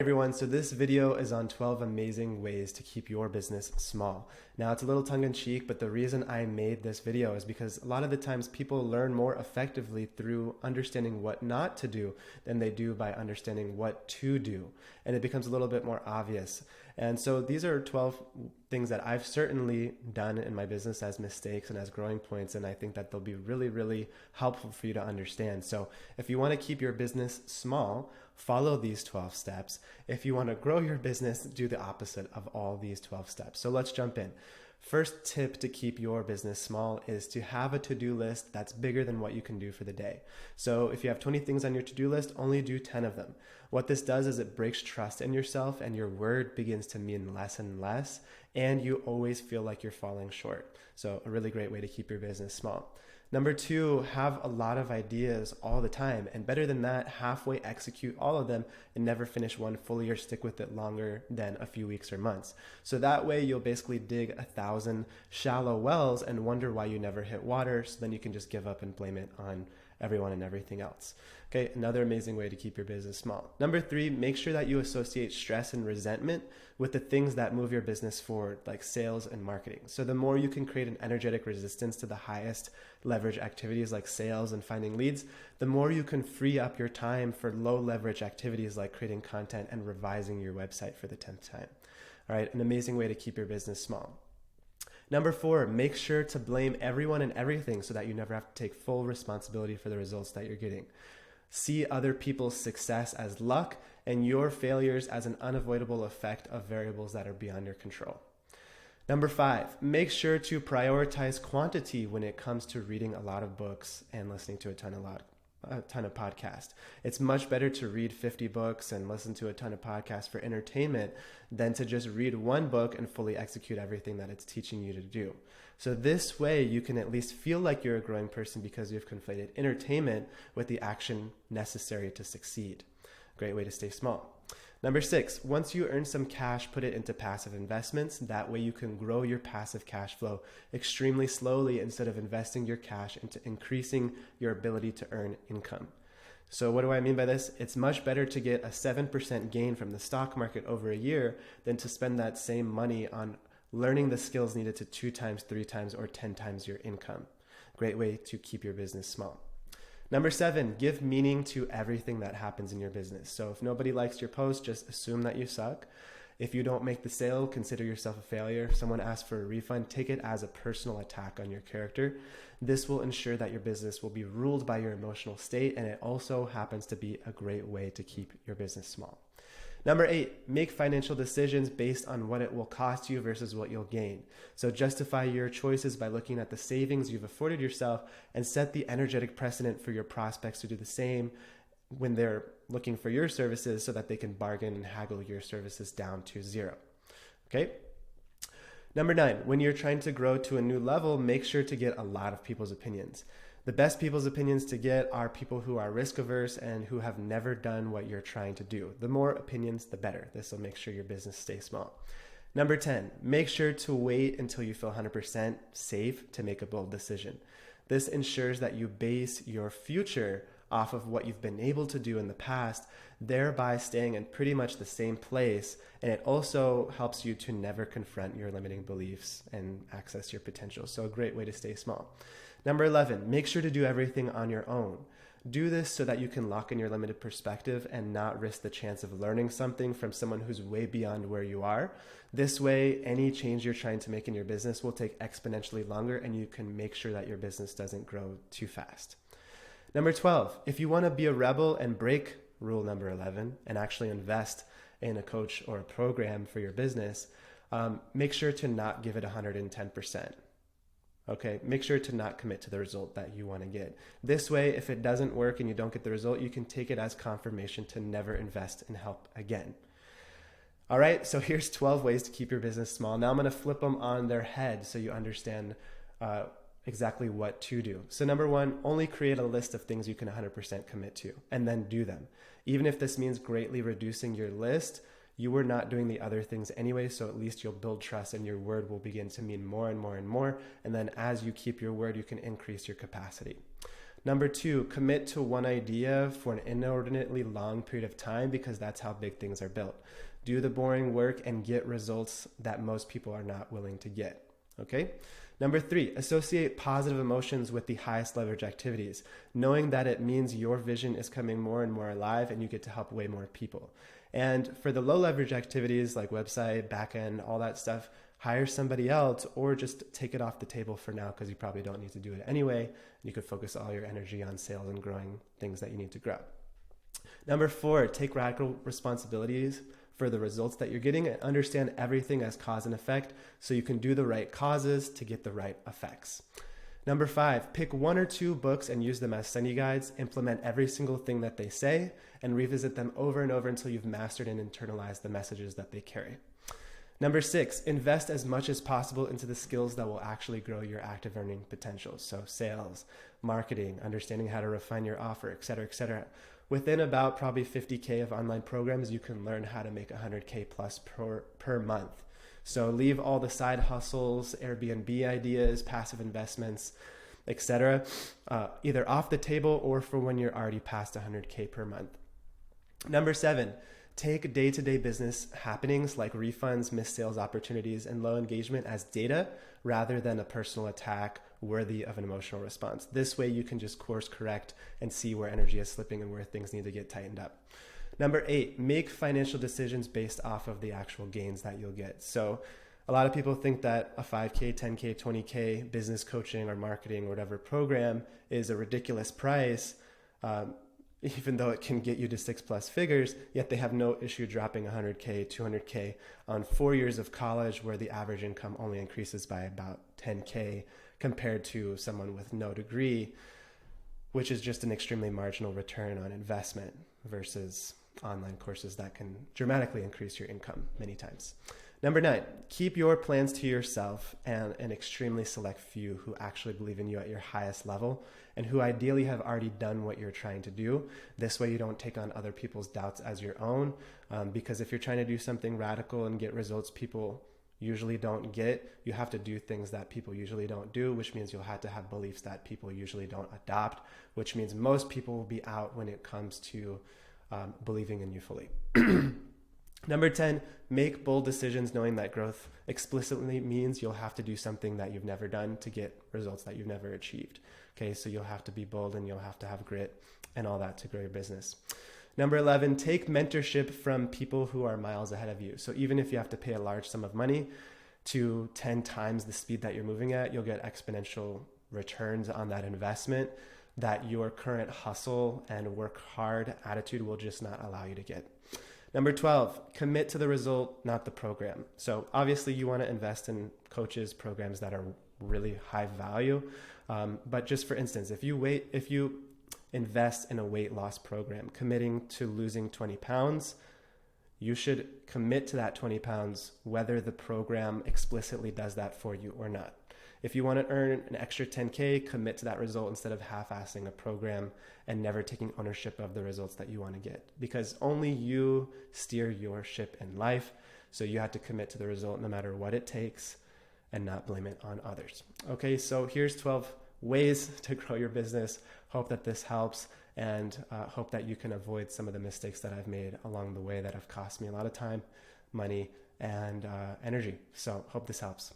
Everyone, so this video is on 12 amazing ways to keep your business small. Now it's a little tongue-in-cheek, but the reason I made this video is because a lot of the times people learn more effectively through understanding what not to do than they do by understanding what to do. And it becomes a little bit more obvious. And so these are 12 things that I've certainly done in my business as mistakes and as growing points, and I think that they'll be really, really helpful for you to understand. So if you want to keep your business small, follow these 12 steps. If you want to grow your business, do the opposite of all these 12 steps. So let's jump in. First tip to keep your business small is to have a to-do list that's bigger than what you can do for the day. So if you have 20 things on your to-do list, only do 10 of them. What this does is it breaks trust in yourself, and your word begins to mean less and less, and you always feel like you're falling short. So a really great way to keep your business small. Number two, have a lot of ideas all the time, and better than that, halfway execute all of them and never finish one fully or stick with it longer than a few weeks or months. So that way you'll basically dig 1,000 shallow wells and wonder why you never hit water, so then you can just give up and blame it on everyone and everything else. Okay, another amazing way to keep your business small. Number three, make sure that you associate stress and resentment with the things that move your business forward, like sales and marketing. So the more you can create an energetic resistance to the highest leverage activities like sales and finding leads, the more you can free up your time for low leverage activities like creating content and revising your website for the 10th time. All right, an amazing way to keep your business small. Number four, make sure to blame everyone and everything so that you never have to take full responsibility for the results that you're getting. See other people's success as luck and your failures as an unavoidable effect of variables that are beyond your control. Number five, make sure to prioritize quantity when it comes to reading a lot of books and listening to a ton of podcasts. It's much better to read 50 books and listen to a ton of podcasts for entertainment than to just read one book and fully execute everything that it's teaching you to do. So this way you can at least feel like you're a growing person because you've conflated entertainment with the action necessary to succeed. Great way to stay small. Number six, once you earn some cash, put it into passive investments. That way you can grow your passive cash flow extremely slowly instead of investing your cash into increasing your ability to earn income. So what do I mean by this? It's much better to get a 7% gain from the stock market over a year than to spend that same money on learning the skills needed to 2 times, 3 times, or 10 times your income. Great way to keep your business small. Number seven, give meaning to everything that happens in your business. So if nobody likes your post, just assume that you suck. If you don't make the sale, consider yourself a failure. If someone asks for a refund, take it as a personal attack on your character. This will ensure that your business will be ruled by your emotional state, and it also happens to be a great way to keep your business small. Number eight, make financial decisions based on what it will cost you versus what you'll gain. So justify your choices by looking at the savings you've afforded yourself and set the energetic precedent for your prospects to do the same when they're looking for your services so that they can bargain and haggle your services down to zero. Okay? Number nine, when you're trying to grow to a new level, make sure to get a lot of people's opinions. The best people's opinions to get are people who are risk averse and who have never done what you're trying to do. The more opinions, the better. This will make sure your business stays small. Number 10, make sure to wait until you feel 100% safe to make a bold decision. This ensures that you base your future off of what you've been able to do in the past, thereby staying in pretty much the same place. And it also helps you to never confront your limiting beliefs and access your potential. So a great way to stay small. Number 11, make sure to do everything on your own. Do this so that you can lock in your limited perspective and not risk the chance of learning something from someone who's way beyond where you are. This way, any change you're trying to make in your business will take exponentially longer, and you can make sure that your business doesn't grow too fast. Number 12, if you want to be a rebel and break rule number 11 and actually invest in a coach or a program for your business, make sure to not give it 110%. Okay, make sure to not commit to the result that you want to get. This way, if it doesn't work and you don't get the result, you can take it as confirmation to never invest in help again. All right, so here's 12 ways to keep your business small. Now I'm going to flip them on their head so you understand exactly what to do. So number one, only create a list of things you can 100% commit to and then do them. Even if this means greatly reducing your list, you were not doing the other things anyway, so at least you'll build trust and your word will begin to mean more and more and more. And then as you keep your word, you can increase your capacity. Number 2, commit to one idea for an inordinately long period of time, because that's how big things are built. Do the boring work and get results that most people are not willing to get. Okay? Number 3, associate positive emotions with the highest leverage activities, knowing that it means your vision is coming more and more alive and you get to help way more people. And for the low leverage activities like website, backend, all that stuff, hire somebody else or just take it off the table for now, because you probably don't need to do it anyway. You could focus all your energy on sales and growing things that you need to grow. Number 4, take radical responsibilities for the results that you're getting and understand everything as cause and effect so you can do the right causes to get the right effects. Number 5, pick 1 or 2 books and use them as study guides. Implement every single thing that they say and revisit them over and over until you've mastered and internalized the messages that they carry. Number 6, invest as much as possible into the skills that will actually grow your active earning potential. So sales, marketing, understanding how to refine your offer, et cetera, et cetera. Within about probably 50K of online programs, you can learn how to make 100K plus per month. So leave all the side hustles, Airbnb ideas, passive investments, etc., either off the table or for when you're already past 100K per month. Number 7, take day-to-day business happenings like refunds, missed sales opportunities, and low engagement as data rather than a personal attack worthy of an emotional response. This way you can just course correct and see where energy is slipping and where things need to get tightened up. Number 8, make financial decisions based off of the actual gains that you'll get. So a lot of people think that a 5K, 10K, 20K business coaching or marketing or whatever program is a ridiculous price, even though it can get you to 6+ figures, yet they have no issue dropping 100K, 200K on 4 years of college where the average income only increases by about 10K compared to someone with no degree, which is just an extremely marginal return on investment versus online courses that can dramatically increase your income many times. Number 9, keep your plans to yourself and an extremely select few who actually believe in you at your highest level and who ideally have already done what you're trying to do. This way you don't take on other people's doubts as your own, because if you're trying to do something radical and get results people usually don't get, you have to do things that people usually don't do, which means you'll have to have beliefs that people usually don't adopt, which means most people will be out when it comes to believing in you fully. Number 10, make bold decisions knowing that growth explicitly means you'll have to do something that you've never done to get results that you've never achieved. Okay, so you'll have to be bold and you'll have to have grit and all that to grow your business. Number 11, take mentorship from people who are miles ahead of you. So even if you have to pay a large sum of money to 10 times the speed that you're moving at, you'll get exponential returns on that investment that your current hustle and work hard attitude will just not allow you to get. Number 12, commit to the result, not the program. So obviously you want to invest in coaches, programs that are really high value. But just for instance, if you invest in a weight loss program, committing to losing 20 pounds, you should commit to that 20 pounds, whether the program explicitly does that for you or not. If you want to earn an extra 10K, commit to that result instead of half-assing a program and never taking ownership of the results that you want to get, because only you steer your ship in life. So you have to commit to the result no matter what it takes and not blame it on others. Okay, so here's 12 ways to grow your business. Hope that this helps, and hope that you can avoid some of the mistakes that I've made along the way that have cost me a lot of time, money, and energy. So hope this helps.